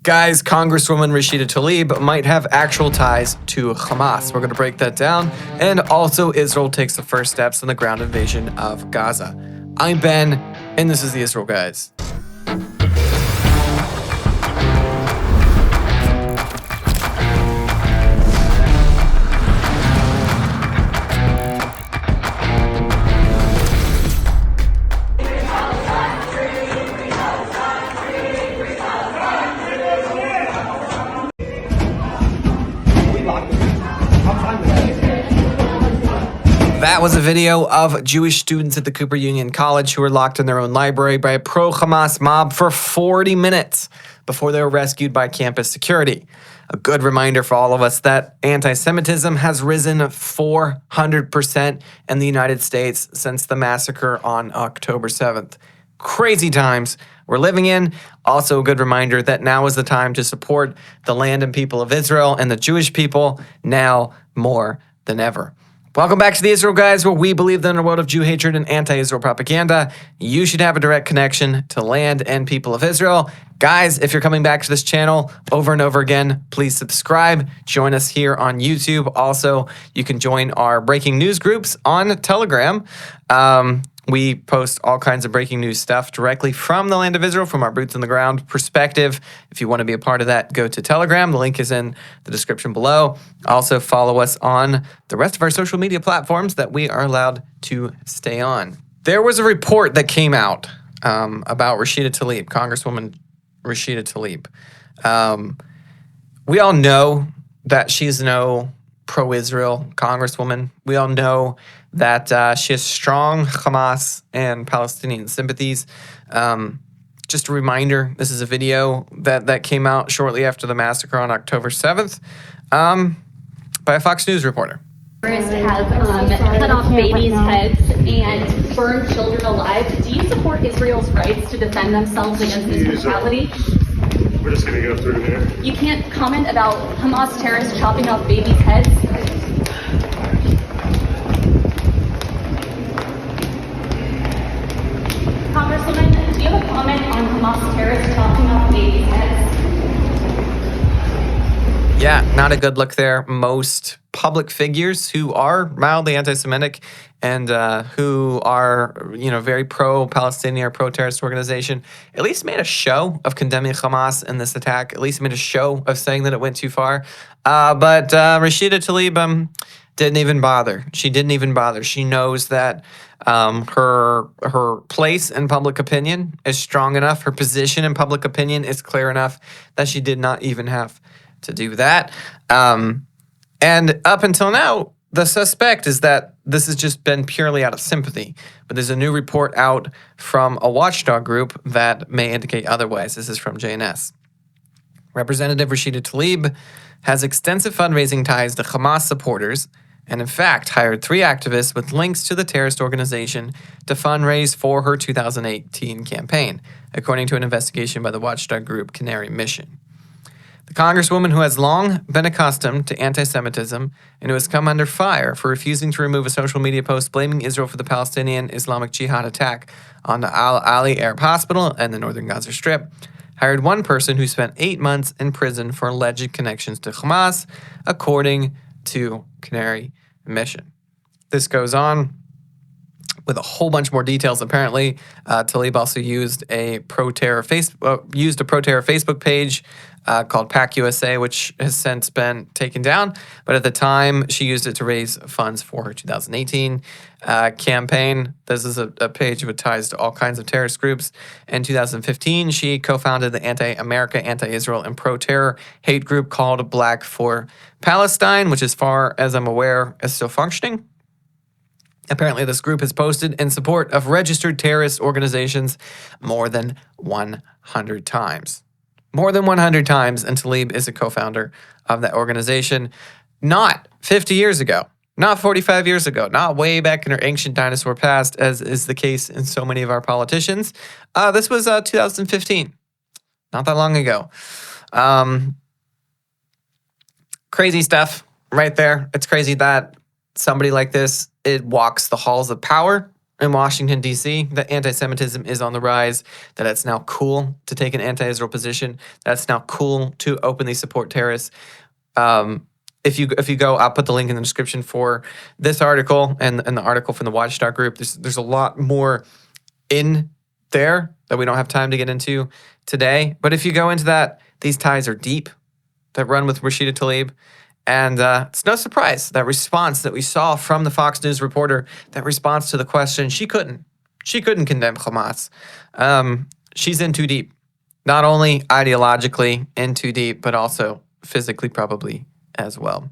Guys, Congresswoman Rashida Tlaib might have actual ties to Hamas. We're going to break that down. And also, Israel takes the first steps in the ground invasion of Gaza. I'm Ben, and this is the Israel Guys. That was a video of Jewish students at the Cooper Union College who were locked in their own library by a pro-Hamas mob for 40 minutes before they were rescued by campus security. A good reminder for all of us that anti-Semitism has risen 400% in the United States since the massacre on October 7th. Crazy times we're living in. Also a good reminder that now is the time to support the land and people of Israel and the Jewish people now more than ever. Welcome back to the Israel Guys, where we believe that in a world of Jew hatred and anti-Israel propaganda, you should have a direct connection to land and people of Israel. Guys, if you're coming back to this channel over and over again, please subscribe. Join us here on YouTube. Also, you can join our breaking news groups on Telegram. We post all kinds of breaking news stuff directly from the land of Israel, from our boots on the ground perspective. If you want to be a part of that, go to Telegram. The link is in the description below. Also, follow us on the rest of our social media platforms that we are allowed to stay on. There was a report that came out about Rashida Tlaib, Congresswoman Rashida Tlaib. We all know that she's no pro-Israel congresswoman. We all know that she has strong Hamas and Palestinian sympathies. Just a reminder, this is a video that came out shortly after the massacre on October 7th by a Fox News reporter. Have cut off babies' heads and burned children alive. Do you support Israel's rights to defend themselves against this brutality? We're just going to go through here. You can't comment about Hamas terrorists chopping off babies' heads? Congresswoman, do you have a comment on Hamas terrorists chopping off babies' heads? Yeah, not a good look there. Most public figures who are mildly anti-Semitic and who are, very pro-Palestinian or pro-terrorist organization, at least made a show of condemning Hamas in this attack, at least made a show of saying that it went too far. But Rashida Tlaib didn't even bother. She didn't even bother. She knows that her place in public opinion is strong enough, her position in public opinion is clear enough that she did not even have to do that. And up until now, the suspect is that this has just been purely out of sympathy. But there's a new report out from a watchdog group that may indicate otherwise. This is from JNS. Representative Rashida Tlaib has extensive fundraising ties to Hamas supporters and, in fact, hired 3 activists with links to the terrorist organization to fundraise for her 2018 campaign, according to an investigation by the watchdog group Canary Mission. The Congresswoman, who has long been accustomed to anti-Semitism and who has come under fire for refusing to remove a social media post blaming Israel for the Palestinian Islamic Jihad attack on the Al-Ali Arab Hospital and the northern Gaza Strip, hired one person who spent 8 months in prison for alleged connections to Hamas, according to Canary Mission. This goes on with a whole bunch more details. Apparently, Tlaib also used a pro-terror Facebook page called PAC USA, which has since been taken down. But at the time, she used it to raise funds for her 2018 campaign. This is a page with ties to all kinds of terrorist groups. In 2015, she co-founded the anti-America, anti-Israel, and pro-terror hate group called Black for Palestine, which, as far as I'm aware, is still functioning. Apparently, this group has posted in support of registered terrorist organizations more than 100 times. More than 100 times, and Tlaib is a co-founder of that organization. Not 50 years ago, not 45 years ago, not way back in her ancient dinosaur past, as is the case in so many of our politicians. This was 2015, not that long ago. Crazy stuff right there. It's crazy that somebody like this, it walks the halls of power in Washington, D.C., that anti-Semitism is on the rise, that it's now cool to take an anti-Israel position, that it's now cool to openly support terrorists. If you go, I'll put the link in the description for this article and the article from the Watchdog group. There's a lot more in there that we don't have time to get into today. But if you go into that, these ties are deep that run with Rashida Tlaib. And it's no surprise that response that we saw from the Fox News reporter, that response to the question, she couldn't condemn Hamas. She's in too deep, not only ideologically in too deep, but also physically probably as well.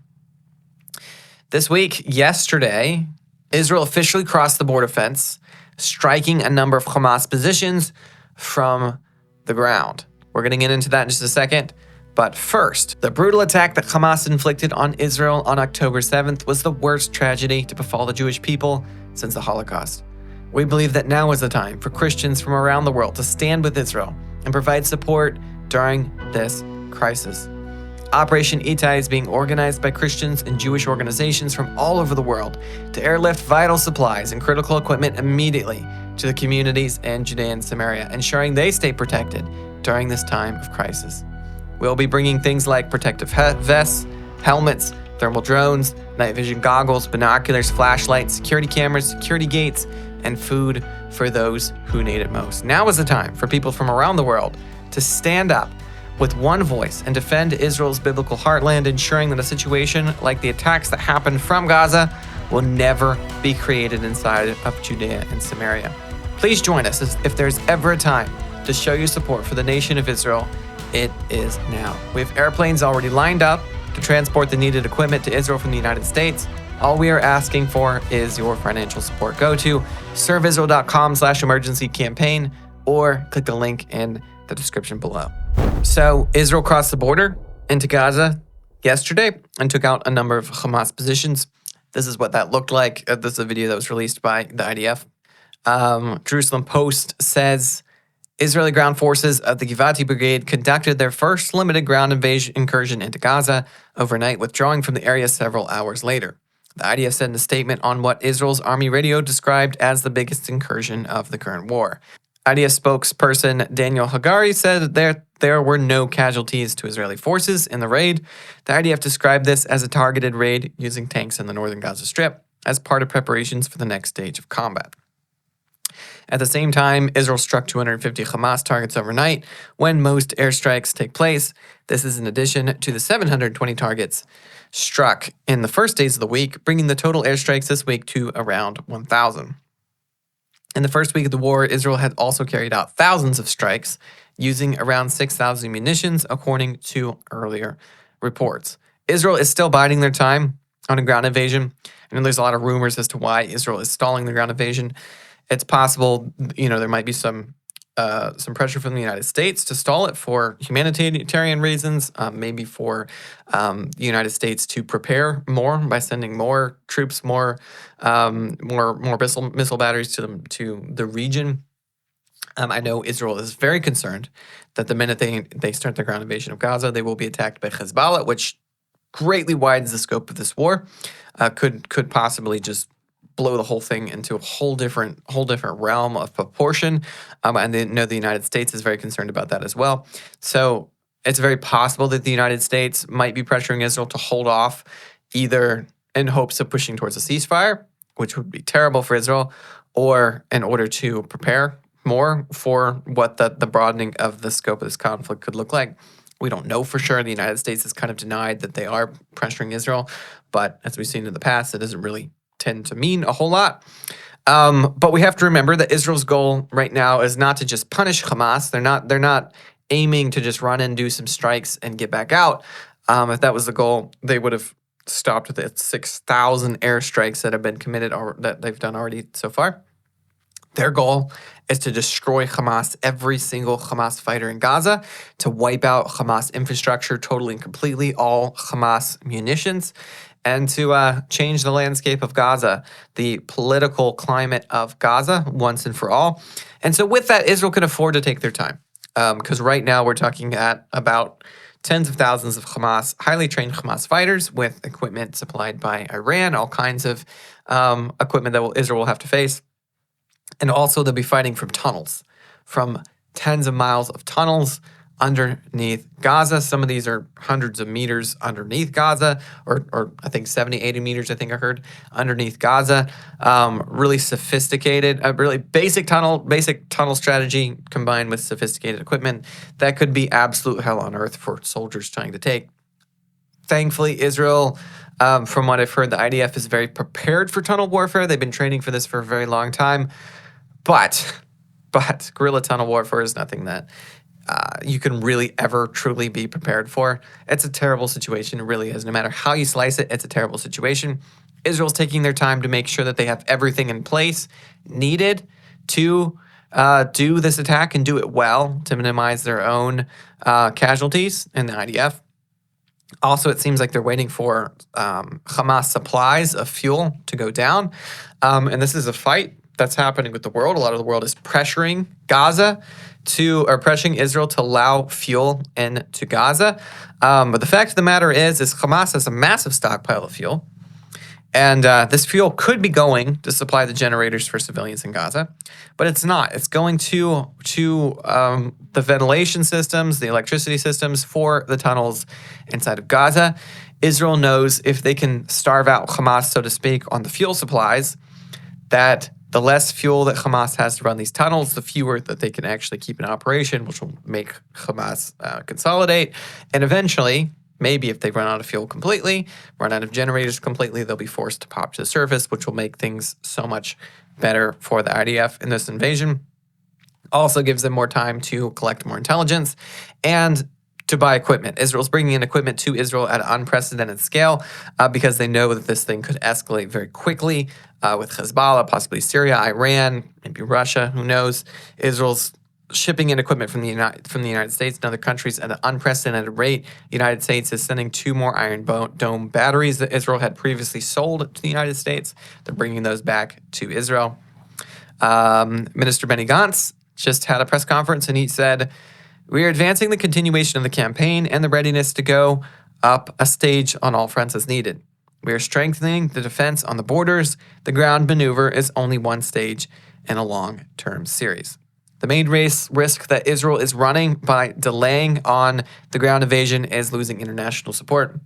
This week, yesterday, Israel officially crossed the border fence, striking a number of Hamas positions from the ground. We're going to get into that in just a second. But first, the brutal attack that Hamas inflicted on Israel on October 7th was the worst tragedy to befall the Jewish people since the Holocaust. We believe that now is the time for Christians from around the world to stand with Israel and provide support during this crisis. Operation Itai is being organized by Christians and Jewish organizations from all over the world to airlift vital supplies and critical equipment immediately to the communities in Judea and Samaria, ensuring they stay protected during this time of crisis. We'll be bringing things like protective vests, helmets, thermal drones, night vision goggles, binoculars, flashlights, security cameras, security gates, and food for those who need it most. Now is the time for people from around the world to stand up with one voice and defend Israel's biblical heartland, ensuring that a situation like the attacks that happened from Gaza will never be created inside of Judea and Samaria. Please join us if there's ever a time to show your support for the nation of Israel. It is now. We have airplanes already lined up to transport the needed equipment to Israel from the United States. All we are asking for is your financial support. Go to serveisrael.com/emergency campaign or click the link in the description below. So Israel crossed the border into Gaza yesterday and took out a number of Hamas positions. This is what that looked like. This is a video that was released by the IDF. Jerusalem Post says Israeli ground forces of the Givati Brigade conducted their first limited ground incursion into Gaza overnight, withdrawing from the area several hours later. The IDF said in a statement on what Israel's army radio described as the biggest incursion of the current war. IDF spokesperson Daniel Hagari said that there were no casualties to Israeli forces in the raid. The IDF described this as a targeted raid using tanks in the northern Gaza Strip as part of preparations for the next stage of combat. At the same time, Israel struck 250 Hamas targets overnight when most airstrikes take place. This is in addition to the 720 targets struck in the first days of the week, bringing the total airstrikes this week to around 1,000. In the first week of the war, Israel had also carried out thousands of strikes using around 6,000 munitions, according to earlier reports. Israel is still biding their time on a ground invasion. And there's a lot of rumors as to why Israel is stalling the ground invasion. It's possible, there might be some pressure from the United States to stall it for humanitarian reasons, maybe for the United States to prepare more by sending more troops, more missile batteries to the region. I know Israel is very concerned that the minute they start their ground invasion of Gaza, they will be attacked by Hezbollah, which greatly widens the scope of this war. Could possibly just blow the whole thing into a whole different realm of proportion. And they know the United States is very concerned about that as well. So it's very possible that the United States might be pressuring Israel to hold off, either in hopes of pushing towards a ceasefire, which would be terrible for Israel, or in order to prepare more for what the broadening of the scope of this conflict could look like. We don't know for sure. The United States has kind of denied that they are pressuring Israel, but as we've seen in the past, it doesn't really tend to mean a whole lot. But we have to remember that Israel's goal right now is not to just punish Hamas. They're not aiming to just run and do some strikes and get back out. If that was the goal, they would have stopped with the 6,000 airstrikes that have been committed or that they've done already so far. Their goal is to destroy Hamas, every single Hamas fighter in Gaza, to wipe out Hamas infrastructure totally and completely, all Hamas munitions, and to change the landscape of Gaza, the political climate of Gaza once and for all. And so with that, Israel can afford to take their time, because right now we're talking at about tens of thousands of Hamas, highly trained Hamas fighters with equipment supplied by Iran, all kinds of equipment that Israel will have to face. And also they'll be fighting from tunnels, from tens of miles of tunnels underneath Gaza. Some of these are hundreds of meters underneath Gaza, or I think 70, 80 meters, I think I heard, underneath Gaza. Really sophisticated, really basic tunnel strategy combined with sophisticated equipment that could be absolute hell on earth for soldiers trying to take. Thankfully, Israel, from what I've heard, the IDF is very prepared for tunnel warfare. They've been training for this for a very long time. But guerrilla tunnel warfare is nothing that you can really ever truly be prepared for. It's a terrible situation. It really is. No matter how you slice it, it's a terrible situation. Israel's taking their time to make sure that they have everything in place needed to do this attack and do it well to minimize their own casualties in the IDF. Also, it seems like they're waiting for Hamas supplies of fuel to go down. And this is a fight that's happening with the world. A lot of the world is pressuring pressuring Israel to allow fuel into Gaza. But the fact of the matter is Hamas has a massive stockpile of fuel. And this fuel could be going to supply the generators for civilians in Gaza, but it's not. It's going to the ventilation systems, the electricity systems for the tunnels inside of Gaza. Israel knows if they can starve out Hamas, so to speak, on the fuel supplies, that the less fuel that Hamas has to run these tunnels, the fewer that they can actually keep in operation, which will make Hamas consolidate. And eventually, maybe if they run out of fuel completely, run out of generators completely, they'll be forced to pop to the surface, which will make things so much better for the IDF in this invasion. Also gives them more time to collect more intelligence and to buy equipment. Israel's bringing in equipment to Israel at an unprecedented scale because they know that this thing could escalate very quickly with Hezbollah, possibly Syria, Iran, maybe Russia, who knows. Israel's shipping in equipment from the United States and other countries at an unprecedented rate. The United States is sending 2 more Iron Dome batteries that Israel had previously sold to the United States. They're bringing those back to Israel. Minister Benny Gantz just had a press conference and he said, "We are advancing the continuation of the campaign and the readiness to go up a stage on all fronts as needed. We are strengthening the defense on the borders. The ground maneuver is only one stage in a long-term series." The main risk that Israel is running by delaying on the ground invasion is losing international support.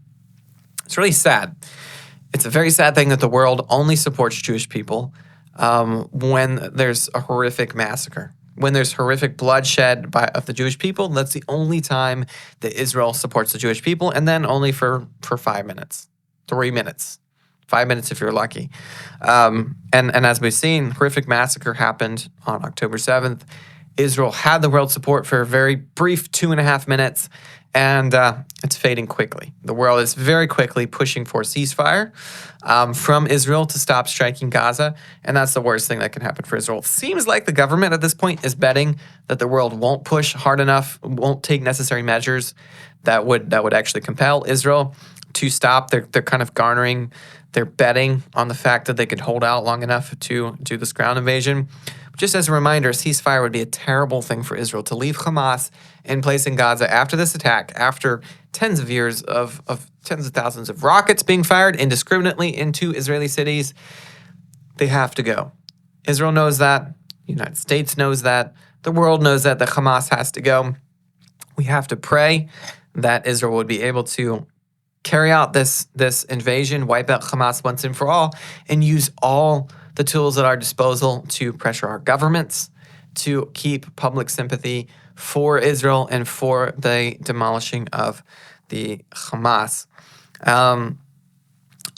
It's really sad. It's a very sad thing that the world only supports Jewish people when there's a horrific massacre. When there's horrific bloodshed of the Jewish people, that's the only time that Israel supports the Jewish people, and then only for 5 minutes, 3 minutes, 5 minutes if you're lucky. And as we've seen, horrific massacre happened on October 7th. Israel had the world support for a very brief 2.5 minutes, and it's fading quickly. The world is very quickly pushing for ceasefire from Israel to stop striking Gaza, and that's the worst thing that can happen for Israel. It seems like the government at this point is betting that the world won't push hard enough, won't take necessary measures that would actually compel Israel to stop. They're kind of they're betting on the fact that they could hold out long enough to do this ground invasion. Just as a reminder, a ceasefire would be a terrible thing for Israel to leave Hamas in place in Gaza after this attack, after tens of years of tens of thousands of rockets being fired indiscriminately into Israeli cities. They have to go. Israel knows that. The United States knows that. The world knows that Hamas has to go. We have to pray that Israel would be able to carry out this invasion, wipe out Hamas once and for all, and use all the tools at our disposal to pressure our governments to keep public sympathy for Israel and for the demolishing of the Hamas.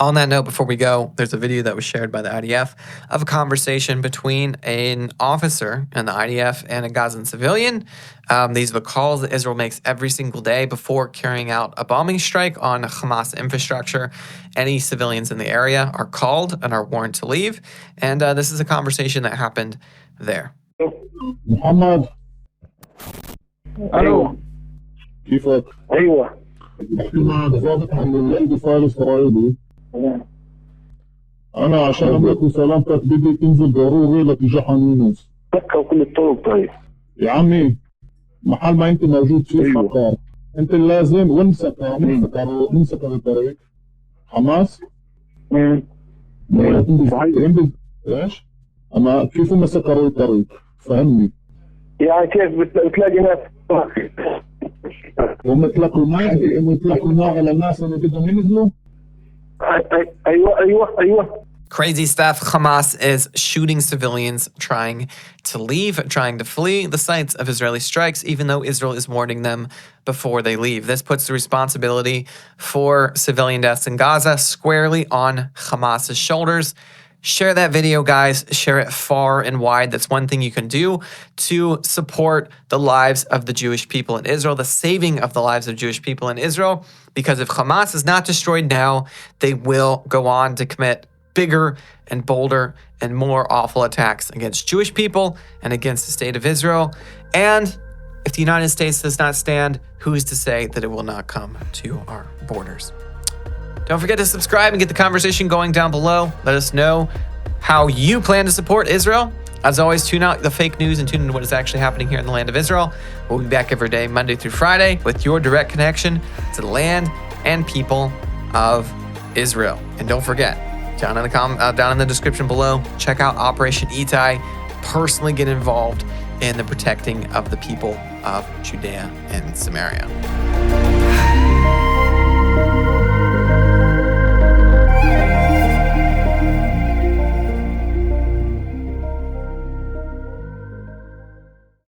On that note, before we go, there's a video that was shared by the IDF of a conversation between an officer in the IDF and a Gazan civilian. These are the calls that Israel makes every single day before carrying out a bombing strike on Hamas infrastructure. Any civilians in the area are called and are warned to leave. And this is a conversation that happened there. محمد الو كيفك؟ ايوه بحكي معك ضابط عن الاندفاع الاسرائيلي. تمام. انا عشان املك سلامتك بدي تنزل ضروري لتجحن يونس. سكر كل الطرق. طيب يا عمي محل ما انت موجود فيه أيوة. سكر. انت لازم وين سكر؟ مين سكر الطريق؟ حماس؟ مم. لا، صحيح. ايش؟ أما كيف هم سكروا الطريق؟ فهمني. يعني كيف بتلاقي ناس هم يطلقوا نار على الناس اللي بدهم ينزلوا؟ ايوه Crazy stuff. Hamas is shooting civilians trying to leave, trying to flee the sites of Israeli strikes, even though Israel is warning them before they leave. This puts the responsibility for civilian deaths in Gaza squarely on Hamas's shoulders. Share that video, guys. Share it far and wide. That's one thing you can do to support the lives of the Jewish people in Israel, the saving of the lives of Jewish people in Israel. Because if Hamas is not destroyed now, they will go on to commit bigger and bolder and more awful attacks against Jewish people and against the state of Israel. And if the United States does not stand, who's to say that it will not come to our borders? Don't forget to subscribe and get the conversation going down below. Let us know how you plan to support Israel. As always, tune out the fake news and tune into what is actually happening here in the land of Israel. We'll be back every day, Monday through Friday, with your direct connection to the land and people of Israel. And don't forget, down in the description below, check out Operation Itai. Personally get involved in the protecting of the people of Judea and Samaria.